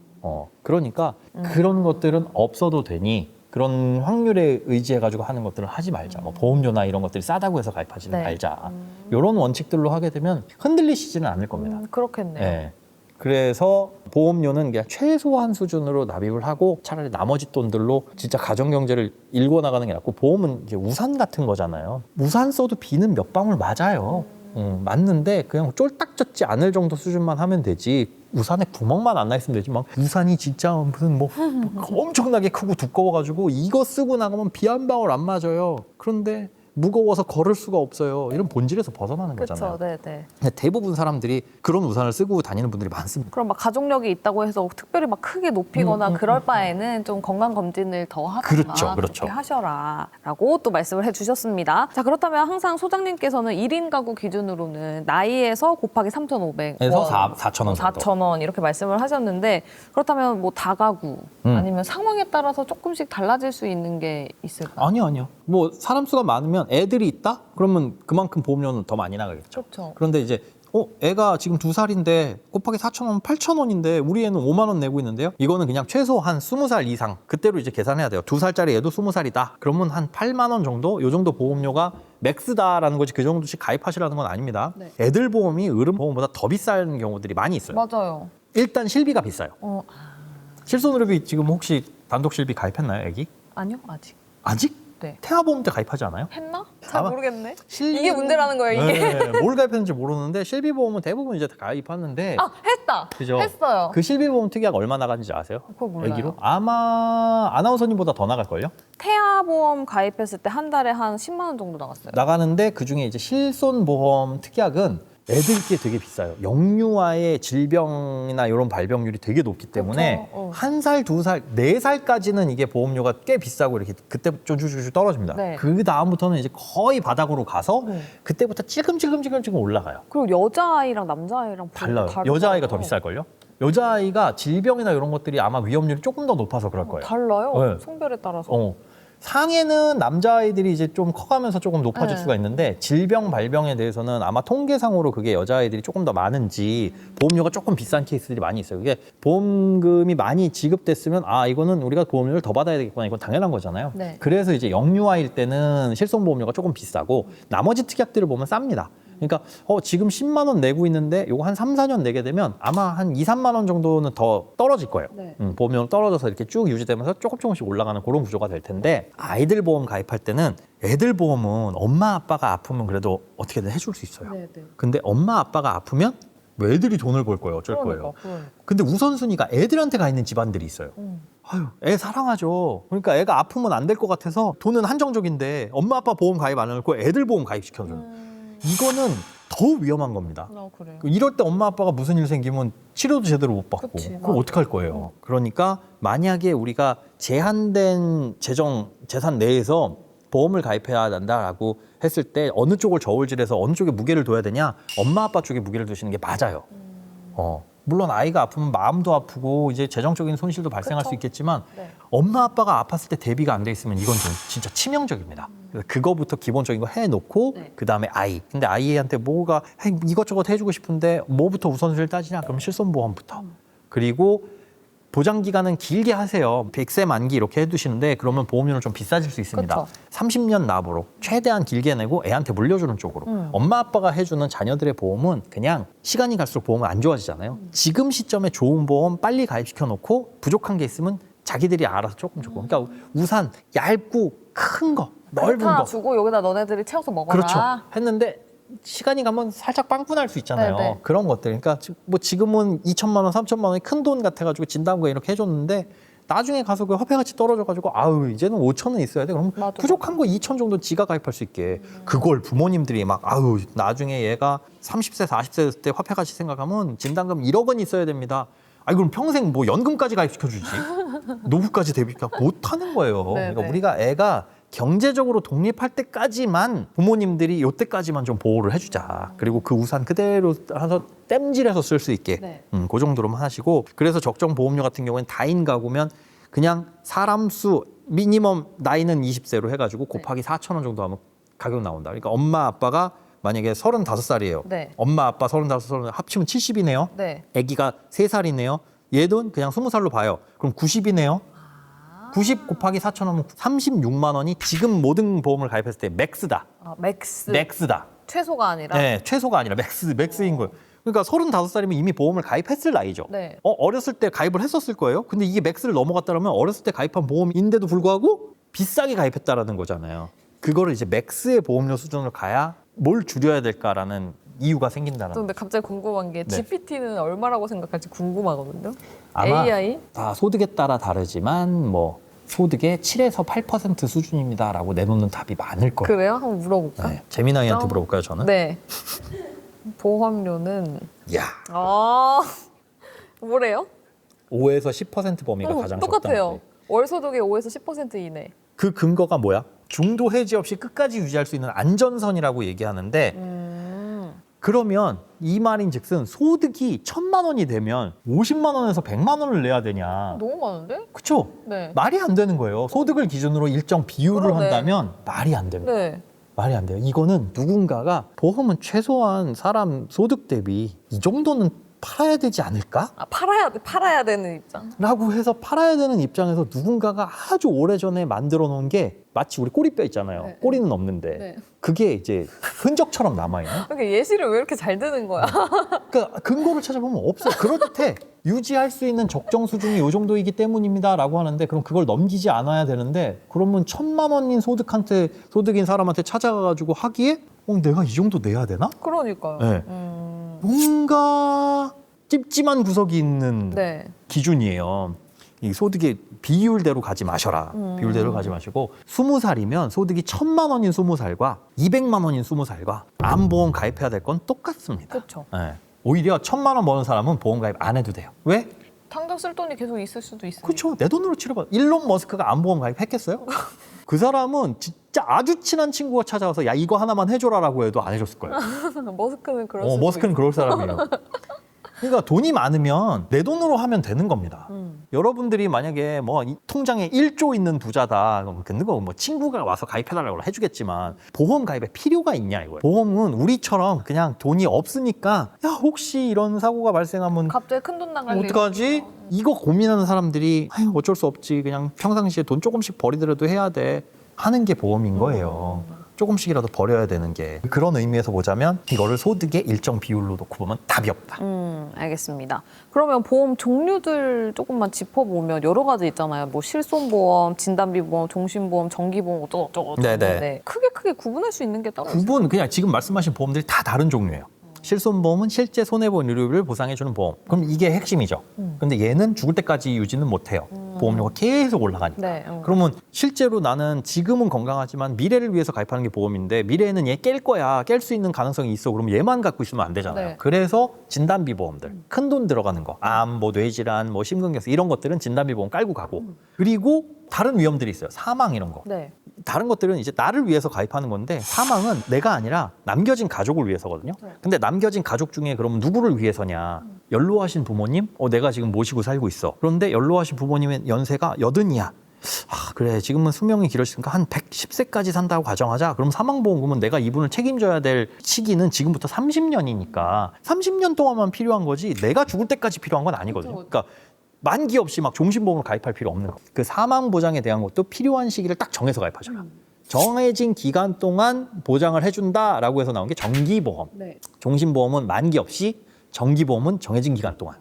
그러니까 그런 것들은 없어도 되니 그런 확률에 의지해가지고 하는 것들을 하지 말자. 뭐 보험료나 이런 것들이 싸다고 해서 가입하지는 말자. 이런 원칙들로 하게 되면 흔들리시지는 않을 겁니다. 그렇겠네요. 네. 그래서 보험료는 그냥 최소한 수준으로 납입을 하고 차라리 나머지 돈들로 진짜 가정 경제를 일궈 나가는 게 낫고 보험은 이제 우산 같은 거잖아요. 우산 써도 비는 몇 방울 맞아요. 맞는데 그냥 쫄딱 젖지 않을 정도 수준만 하면 되지. 우산에 구멍만 안 나 있으면 되지. 막 우산이 진짜 무슨 뭐 엄청나게 크고 두꺼워가지고 이거 쓰고 나가면 비 한 방울 안 맞아요. 그런데 무거워서 걸을 수가 없어요. 이런 본질에서 벗어나는 거잖아요. 그렇죠. 네. 대부분 사람들이 그런 우산을 쓰고 다니는 분들이 많습니다. 그럼 막 가족력이 있다고 해서 특별히 막 크게 높이거나 그럴 바에는 좀 건강 검진을 더 하거나 그렇죠. 그렇게 하셔라라고 또 말씀을 해주셨습니다. 자, 그렇다면 항상 소장님께서는 1인 가구 기준으로는 나이에서 곱하기 3,500원, 에서 4,000원 정도. 4,000원 이렇게 말씀을 하셨는데 그렇다면 뭐 다가구 아니면 상황에 따라서 조금씩 달라질 수 있는 게 있을까요? 아니요. 뭐 사람 수가 많으면 애들이 있다? 그러면 그만큼 보험료는 더 많이 나가겠죠. 그렇죠. 그런데 이제 애가 지금 2살인데 곱하기 4,000원, 8,000원인데 우리 애는 5만 원 내고 있는데요. 이거는 그냥 최소 한 20살 이상 그때로 이제 계산해야 돼요. 2살짜리 애도 20살이다. 그러면 한 8만 원 정도 요 정도 보험료가 맥스다라는 거지 그 정도씩 가입하시라는 건 아닙니다. 네. 애들 보험이 어른 보험보다 더 비싼 경우들이 많이 있어요. 맞아요. 일단 실비가 비싸요. 실손의료비 지금 혹시 단독 실비 가입했나요, 애기? 아니요, 아직. 아직 네. 태아보험 때 가입하지 않아요? 했나? 잘 아마 모르겠네. 실비... 이게 문제라는 거예요, 이게. 네, 뭘 가입했는지 모르는데 실비보험은 대부분 이제 다 가입하는데 아, 했다. 그죠? 했어요. 그 실비보험 특약 얼마 나가는지 아세요? 그거 몰라요. 애기로? 아마 아나운서님보다 더 나갈걸요? 태아보험 가입했을 때 한 달에 한 10만 원 정도 나갔어요. 나가는데 그중에 이제 실손보험 특약은 애들께 되게 비싸요. 영유아의 질병이나 이런 발병률이 되게 높기 때문에 그쵸. 한 살, 두 살, 네 살까지는 이게 보험료가 꽤 비싸고 이렇게 그때 쭈쭈쭈 떨어집니다. 네. 그 다음부터는 이제 거의 바닥으로 가서 네. 그때부터 찔끔찔끔찔끔 올라가요. 그리고 여자아이랑 남자아이랑 달라요. 다르더라고요. 여자아이가 더 비쌀걸요? 여자아이가 질병이나 이런 것들이 아마 위험률이 조금 더 높아서 그럴 거예요. 달라요. 네. 성별에 따라서. 상해는 남자아이들이 이제 좀 커가면서 조금 높아질 네. 수가 있는데 질병, 발병에 대해서는 아마 통계상으로 그게 여자아이들이 조금 더 많은지 보험료가 조금 비싼 케이스들이 많이 있어요. 그게 보험금이 많이 지급됐으면 아 이거는 우리가 보험료를 더 받아야 되겠구나 이건 당연한 거잖아요. 네. 그래서 이제 영유아일 때는 실손보험료가 조금 비싸고 나머지 특약들을 보면 쌉니다. 그러니까 지금 10만 원 내고 있는데 요거 한 3, 4년 내게 되면 아마 한 2, 3만 원 정도는 더 떨어질 거예요. 네. 보험료는 떨어져서 이렇게 쭉 유지되면서 조금씩 올라가는 그런 구조가 될 텐데 아이들 보험 가입할 때는 애들 보험은 엄마 아빠가 아프면 그래도 어떻게든 해줄 수 있어요. 네, 네. 근데 엄마 아빠가 아프면 왜 애들이 돈을 벌 거예요? 어쩔 거예요? 그러니까. 근데 우선순위가 애들한테 가 있는 집안들이 있어요. 아유, 애 사랑하죠. 그러니까 애가 아프면 안 될 것 같아서 돈은 한정적인데 엄마 아빠 보험 가입 안 해놓고 애들 보험 가입시켜줘요. 이거는 더 위험한 겁니다. 그래요. 이럴 때 엄마 아빠가 무슨 일 생기면 치료도 제대로 못 받고 그치, 그럼 맞아. 어떡할 거예요. 그러니까 만약에 우리가 제한된 재산 내에서 보험을 가입해야 한다라고 했을 때 어느 쪽을 저울질해서 어느 쪽에 무게를 둬야 되냐? 엄마 아빠 쪽에 무게를 두시는 게 맞아요. 물론 아이가 아프면 마음도 아프고 이제 재정적인 손실도 발생할 그쵸? 수 있겠지만 네. 엄마 아빠가 아팠을 때 대비가 안 돼 있으면 이건 좀 진짜 치명적입니다. 그래서 그거부터 기본적인 거 해놓고 네. 그다음에 아이. 근데 아이한테 뭐가 이것저것 해주고 싶은데 뭐부터 우선순위를 따지냐? 그럼 실손보험부터. 그리고 보장 기간은 길게 하세요. 100세 만기 이렇게 해두시는데 그러면 보험료는 좀 비싸질 수 있습니다. 그쵸. 30년 납으로 최대한 길게 내고 애한테 물려주는 쪽으로. 엄마 아빠가 해주는 자녀들의 보험은 그냥 시간이 갈수록 보험은 안 좋아지잖아요. 지금 시점에 좋은 보험 빨리 가입시켜 놓고 부족한 게 있으면 자기들이 알아서 조금. 그러니까 우산 얇고 큰 거, 넓은 하나 거. 주고 여기다 너네들이 채워서 먹어라. 그렇죠. 했는데 시간이 가면 살짝 빵꾸날 수 있잖아요. 네네. 그런 것들. 그러니까 뭐 지금은 2천만 원, 3천만 원이 큰 돈 같아가지고 진단과 이렇게 해줬는데 나중에 가서 그 화폐가치 떨어져가지고 아우 이제는 5천 원 있어야 돼. 그럼 맞아, 부족한 거 2천 정도 지가 가입할 수 있게. 그걸 부모님들이 막 아우 나중에 얘가 30세, 40세 됐을 때 화폐가치 생각하면 진단금 1억 원 있어야 됩니다. 아니 그럼 평생 뭐 연금까지 가입시켜주지. 노후까지 대비가 못하는 거예요. 그러니까 네네. 우리가 애가 경제적으로 독립할 때까지만 부모님들이 요때까지만 좀 보호를 해주자. 그리고 그 우산 그대로 해서 땜질해서 쓸 수 있게. 네. 그 정도로만 하시고. 그래서 적정 보험료 같은 경우에는 다인 가구면 그냥 사람 수 미니멈 나이는 20세로 해가지고 곱하기 4,000원 정도 하면 가격 나온다. 그러니까 엄마 아빠가 만약에 35살이에요. 네. 엄마 아빠 35살 합치면 70이네요. 네. 아기가 3살이네요. 얘도 그냥 20살로 봐요. 그럼 90이네요. 90 곱하기 4,000원은 36만 원이 지금 모든 보험을 가입했을 때 맥스다. 맥스. 맥스다. 최소가 아니라. 네, 최소가 아니라 맥스인 거예요. 그러니까 35살이면 이미 보험을 가입했을 나이죠. 네. 어렸을 때 가입을 했었을 거예요. 근데 이게 맥스를 넘어갔다면 어렸을 때 가입한 보험인데도 불구하고 비싸게 가입했다라는 거잖아요. 그거를 이제 맥스의 보험료 수준으로 가야 뭘 줄여야 될까라는 이유가 생긴다는 또 근데 갑자기 궁금한 게 GPT는 얼마라고 생각할지 궁금하거든요. 아마 AI? 다 소득에 따라 다르지만 뭐 소득의 7에서 8% 수준입니다라고 내놓는 답이 많을 거예요. 그래요? 한번 물어볼까? 네, 재민아이한테 물어볼까요, 저는? 네. 보험료는 야, 뭐래요? 5에서 10% 범위가 가장 똑같아요. 적당하대. 월 소득의 5에서 10% 이내. 그 근거가 뭐야? 중도 해지 없이 끝까지 유지할 수 있는 안전선이라고 얘기하는데 그러면 이 말인즉슨 소득이 1,000만 원이 되면 50만 원에서 100만 원을 내야 되냐? 너무 많은데? 그렇죠? 네. 말이 안 되는 거예요. 소득을 기준으로 일정 비율을 그러네. 한다면 말이 안 됩니다. 네. 말이 안 돼요. 이거는 누군가가 보험은 최소한 사람 소득 대비 이 정도는 팔아야 되지 않을까? 팔아야 되는 입장. 라고 해서 팔아야 되는 입장에서 누군가가 아주 오래전에 만들어 놓은 게 마치 우리 꼬리뼈 있잖아요. 네. 꼬리는 없는데 네. 그게 이제 흔적처럼 남아있는. 이렇게 예시를 왜 이렇게 잘 드는 거야? 그러니까 근거를 찾아보면 없어요. 그렇듯해 유지할 수 있는 적정 수준이 이 정도이기 때문입니다라고 하는데 그럼 그걸 넘기지 않아야 되는데 그러면 1,000만 원인 소득인 사람한테 찾아가가지고 하기에 내가 이 정도 내야 되나? 그러니까요. 네. 뭔가 찝찝한 구석이 있는 네. 기준이에요. 이 소득의 비율대로 가지 마셔라. 비율대로 가지 마시고 20살이면 소득이 1,000만 원인 20살과 200만 원인 20살과 암보험 가입해야 될 건 똑같습니다. 그렇죠. 네. 오히려 1,000만 원 버는 사람은 보험 가입 안 해도 돼요. 왜? 당장 쓸 돈이 계속 있을 수도 있으니까. 그렇죠. 내 돈으로 치러봐. 일론 머스크가 암보험 가입했겠어요? 그 사람은 진짜 아주 친한 친구가 찾아와서 야 이거 하나만 해줘라라고 해도 안 해줬을 거예요. 머스크는 그럴 수도 머스크는 있고. 그럴 사람이에요. 그러니까 돈이 많으면 내 돈으로 하면 되는 겁니다. 여러분들이 만약에 뭐 이 통장에 1조 있는 부자다. 그거 뭐 친구가 와서 가입해달라고 해주겠지만 보험 가입에 필요가 있냐 이거예요. 보험은 우리처럼 그냥 돈이 없으니까 야 혹시 이런 사고가 발생하면 갑자기 큰 돈 나갈 일 어떡하지? 있어요. 이거 고민하는 사람들이 아유, 어쩔 수 없지. 그냥 평상시에 돈 조금씩 버리더라도 해야 돼. 하는 게 보험인 거예요. 조금씩이라도 버려야 되는 게. 그런 의미에서 보자면 이거를 소득의 일정 비율로 놓고 보면 답이 없다. 알겠습니다. 그러면 보험 종류들 조금만 짚어보면 여러 가지 있잖아요. 뭐 실손보험, 진단비보험, 종신보험, 정기보험 어쩌고 네네. 있는데 크게 구분할 수 있는 게 따로 있어요? 구분 그냥 지금 말씀하신 보험들이 다 다른 종류예요. 실손보험은 실제 손해보험료를 보상해주는 보험. 그럼 이게 핵심이죠. 근데 얘는 죽을 때까지 유지는 못해요. 보험료가 계속 올라가니까. 네. 그러면 실제로 나는 지금은 건강하지만 미래를 위해서 가입하는 게 보험인데 미래에는 얘 깰 거야. 깰 수 있는 가능성이 있어. 그럼 얘만 갖고 있으면 안 되잖아요. 네. 그래서 진단비 보험들. 큰 돈 들어가는 거. 암, 뭐 뇌질환, 뭐 심근경색 이런 것들은 진단비 보험 깔고 가고. 그리고 다른 위험들이 있어요. 사망 이런 거. 네. 다른 것들은 이제 나를 위해서 가입하는 건데 사망은 내가 아니라 남겨진 가족을 위해서거든요. 근데 남겨진 가족 중에 그럼 누구를 위해서냐? 연로하신 부모님? 내가 지금 모시고 살고 있어. 그런데 연로하신 부모님의 연세가 80이야. 그래 지금은 수명이 길어지니까 한 110세까지 산다고 가정하자. 그럼 사망보험금은 내가 이분을 책임져야 될 시기는 지금부터 30년이니까 30년 동안만 필요한 거지 내가 죽을 때까지 필요한 건 아니거든요. 그러니까 만기 없이 막 종신보험을 가입할 필요 없는 거. 그 사망 보장에 대한 것도 필요한 시기를 딱 정해서 가입하셔라. 정해진 기간 동안 보장을 해준다라고 해서 나온 게 정기보험. 네. 종신보험은 만기 없이, 정기보험은 정해진 기간 동안.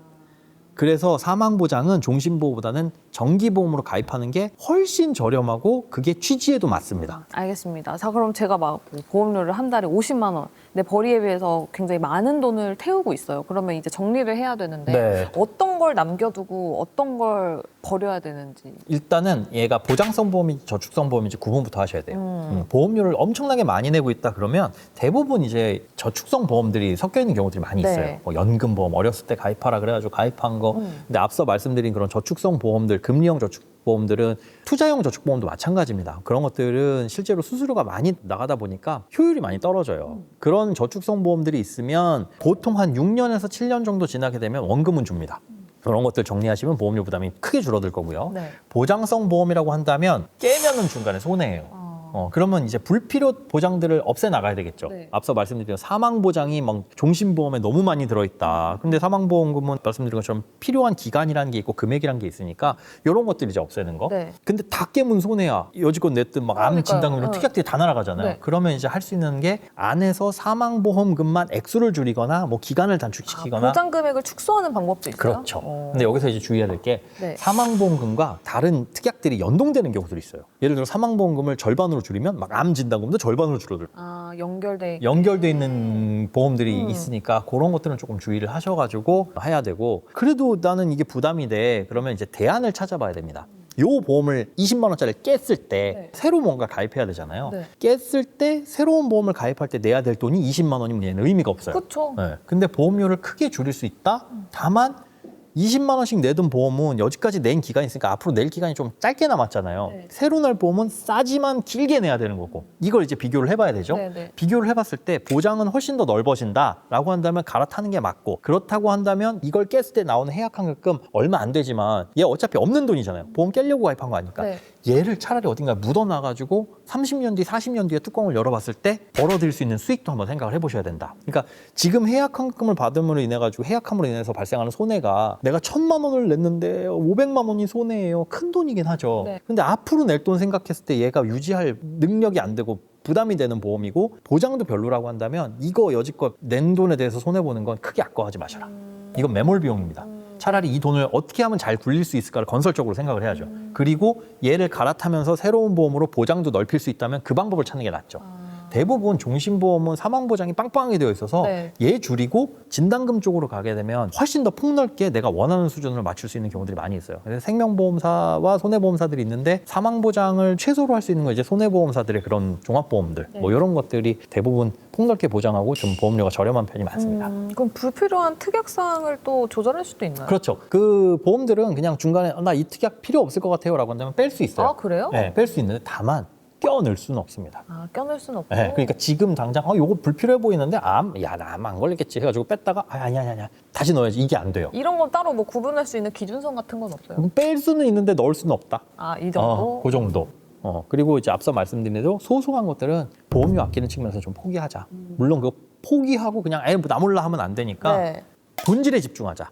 그래서 사망보장은 종신보험보다는 정기보험으로 가입하는 게 훨씬 저렴하고 그게 취지에도 맞습니다. 알겠습니다. 자, 그럼 제가 막 보험료를 한 달에 50만 원, 내 벌이에 비해서 굉장히 많은 돈을 태우고 있어요. 그러면 이제 정리를 해야 되는데 네. 어떤 걸 남겨두고 어떤 걸 버려야 되는지. 일단은 얘가 보장성 보험인지 저축성 보험인지 구분부터 하셔야 돼요. 보험료를 엄청나게 많이 내고 있다 그러면 대부분 이제 저축성 보험들이 섞여 있는 경우들이 많이 네. 있어요. 뭐 연금보험 어렸을 때 가입하라 그래가지고 가입한 거. 근데 앞서 말씀드린 그런 저축성 보험들, 금리형 저축보험들은 투자형 저축보험도 마찬가지입니다. 그런 것들은 실제로 수수료가 많이 나가다 보니까 효율이 많이 떨어져요. 그런 저축성 보험들이 있으면 보통 한 6년에서 7년 정도 지나게 되면 원금은 줍니다. 그런 것들 정리하시면 보험료 부담이 크게 줄어들 거고요. 네. 보장성 보험이라고 한다면 깨면은 중간에 손해예요. 그러면 이제 불필요 보장들을 없애 나가야 되겠죠. 네. 앞서 말씀드린 사망 보장이 막 종신보험에 너무 많이 들어있다. 근데 사망보험금은 말씀드린 것처럼 필요한 기간이라는 게 있고 금액이라는 게 있으니까 이런 것들 이제 없애는 거. 네. 근데 다 깨면 손해야. 여지껏 냈던 막 암 그러니까요. 진단금 이런 특약들이 다 날아가잖아요. 네. 그러면 이제 할 수 있는 게 안에서 사망보험금만 액수를 줄이거나 뭐 기간을 단축시키거나. 보장 금액을 축소하는 방법도 있어요? 그렇죠. 근데 여기서 이제 주의해야 될 게 네. 사망보험금과 다른 특약들이 연동되는 경우들이 있어요. 예를 들어 사망보험금을 절반으로 줄이면 막 암 진단금도 절반으로 줄어들. 연결돼 있는 보험들이 있으니까 그런 것들은 조금 주의를 하셔가지고 해야 되고 그래도 나는 이게 부담이 돼. 그러면 이제 대안을 찾아봐야 됩니다. 요 보험을 20만 원짜리를 깼을 때 네. 새로 뭔가 가입해야 되잖아요. 네. 깼을 때 새로운 보험을 가입할 때 내야 될 돈이 20만 원이면 얘는 의미가 없어요. 그렇죠. 네. 근데 보험료를 크게 줄일 수 있다? 다만 20만 원씩 내던 보험은 여지까지 낸 기간이 있으니까 앞으로 낼 기간이 좀 짧게 남았잖아요. 네. 새로 날 보험은 싸지만 길게 내야 되는 거고 이걸 이제 비교를 해봐야 되죠. 네, 네. 비교를 해봤을 때 보장은 훨씬 더 넓어진다라고 한다면 갈아타는 게 맞고 그렇다고 한다면 이걸 깼을 때 나오는 해약환급금 얼마 안 되지만 얘 어차피 없는 돈이잖아요. 보험 깨려고 가입한 거 아니까. 네. 얘를 차라리 어딘가 묻어놔가지고 30년 뒤, 40년 뒤에 뚜껑을 열어봤을 때 벌어들일 수 있는 수익도 한번 생각을 해보셔야 된다. 그러니까 지금 해약환급을 받음으로 인해 가지고 해약함으로 인해서 발생하는 손해가 내가 1,000만 원을 냈는데 500만 원이 손해예요. 큰 돈이긴 하죠. 네. 근데 앞으로 낼 돈 생각했을 때 얘가 유지할 능력이 안 되고 부담이 되는 보험이고 보장도 별로라고 한다면 이거 여지껏 낸 돈에 대해서 손해보는 건 크게 아까워하지 마셔라. 이건 매몰 비용입니다. 차라리 이 돈을 어떻게 하면 잘 굴릴 수 있을까를 건설적으로 생각을 해야죠. 그리고 얘를 갈아타면서 새로운 보험으로 보장도 넓힐 수 있다면 그 방법을 찾는 게 낫죠. 대부분 종신보험은 사망보장이 빵빵하게 되어 있어서 네. 얘 줄이고 진단금 쪽으로 가게 되면 훨씬 더 폭넓게 내가 원하는 수준을 맞출 수 있는 경우들이 많이 있어요. 그래서 생명보험사와 손해보험사들이 있는데 사망보장을 최소로 할 수 있는 건 이제 손해보험사들의 그런 종합보험들 뭐 이런 것들이 대부분 폭넓게 보장하고 좀 보험료가 저렴한 편이 많습니다. 그럼 불필요한 특약사항을 또 조절할 수도 있나요? 그렇죠. 그 보험들은 그냥 중간에 나 이 특약 필요 없을 것 같아요 라고 한다면 뺄 수 있어요. 아, 그래요? 네, 뺄 수 있는데 다만 껴넣을 수는 없습니다. 아, 껴넣을 수는 없고. 네, 그러니까 지금 당장 요거 불필요해 보이는데 나 암 안 걸리겠지 해가지고 뺐다가 아니야 다시 넣어야지 이게 안 돼요. 이런 건 따로 뭐 구분할 수 있는 기준선 같은 건 없어요? 뺄 수는 있는데 넣을 수는 없다. 아, 이 정도? 그 정도. 그리고 이제 앞서 말씀드린 대로 소소한 것들은 보험료 아끼는 측면에서 좀 포기하자. 물론 그거 포기하고 그냥 나 몰라 하면 안 되니까 네. 본질에 집중하자.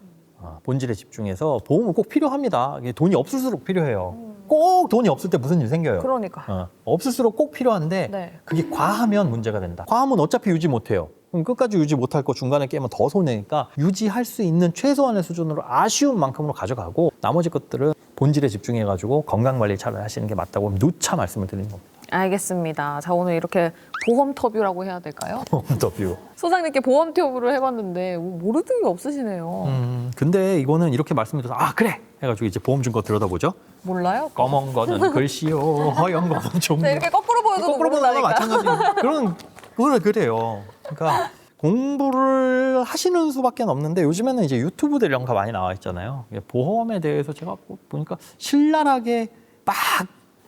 본질에 집중해서 보험은 꼭 필요합니다. 이게 돈이 없을수록 필요해요. 꼭 돈이 없을 때 무슨 일 생겨요. 그러니까. 없을수록 꼭 필요한데 네. 그게 과하면 문제가 된다. 과하면 어차피 유지 못해요. 그럼 끝까지 유지 못할 거 중간에 깨면 더 손해니까 유지할 수 있는 최소한의 수준으로 아쉬운 만큼으로 가져가고 나머지 것들은 본질에 집중해가지고 건강관리 잘 하시는 게 맞다고 누차 말씀을 드리는 겁니다. 알겠습니다. 자, 오늘 이렇게 보험터뷰라고 해야 될까요? 인터뷰. 소장님께 보험터뷰를 해봤는데 모르는 게 없으시네요. 근데 이거는 이렇게 말씀드려서 그래 해가지고 이제 보험 준 거 들여다보죠. 몰라요? 검은 거는 글씨요, 허연 거는 종이. 네, 이렇게 거꾸로 보여도 거꾸로 보는 거나 모른다니까. 마찬가지. 그건 그래요. 그러니까 공부를 하시는 수밖에 없는데 요즘에는 이제 유튜브들 이런 거 많이 나와 있잖아요. 보험에 대해서 제가 보니까 신랄하게 막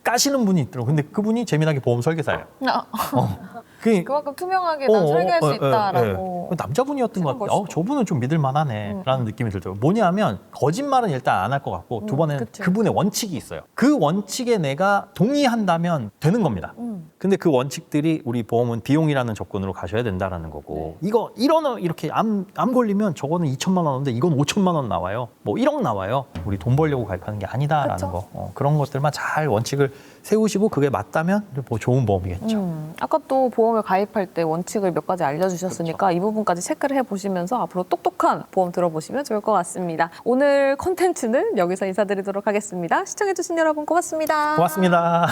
까시는 분이 있더라고요. 근데 그분이 재미나게 보험 설계사예요. 그만큼 투명하게 난 설계할 수 있다라고. 남자분이었던 것 같아요. 것이죠. 저분은 좀 믿을 만하네 라는 느낌이 들더라고요. 뭐냐면 거짓말은 일단 안 할 것 같고 두 번에는 그치. 그분의 원칙이 있어요. 그 원칙에 내가 동의한다면 되는 겁니다. 근데 그 원칙들이 우리 보험은 비용이라는 조건으로 가셔야 된다라는 거고 이거 이렇게 암 걸리면 저거는 2천만 원인데 이건 5천만 원 나와요. 뭐 1억 나와요. 우리 돈 벌려고 가입하는 게 아니다라는 그쵸. 거. 그런 것들만 잘 원칙을 세우시고 그게 맞다면 뭐 좋은 보험이겠죠. 아까 또 보험을 가입할 때 원칙을 몇 가지 알려주셨으니까 이 부분까지 체크를 해보시면서 앞으로 똑똑한 보험 들어보시면 좋을 것 같습니다. 오늘 컨텐츠는 여기서 인사드리도록 하겠습니다. 시청해주신 여러분 고맙습니다. 고맙습니다.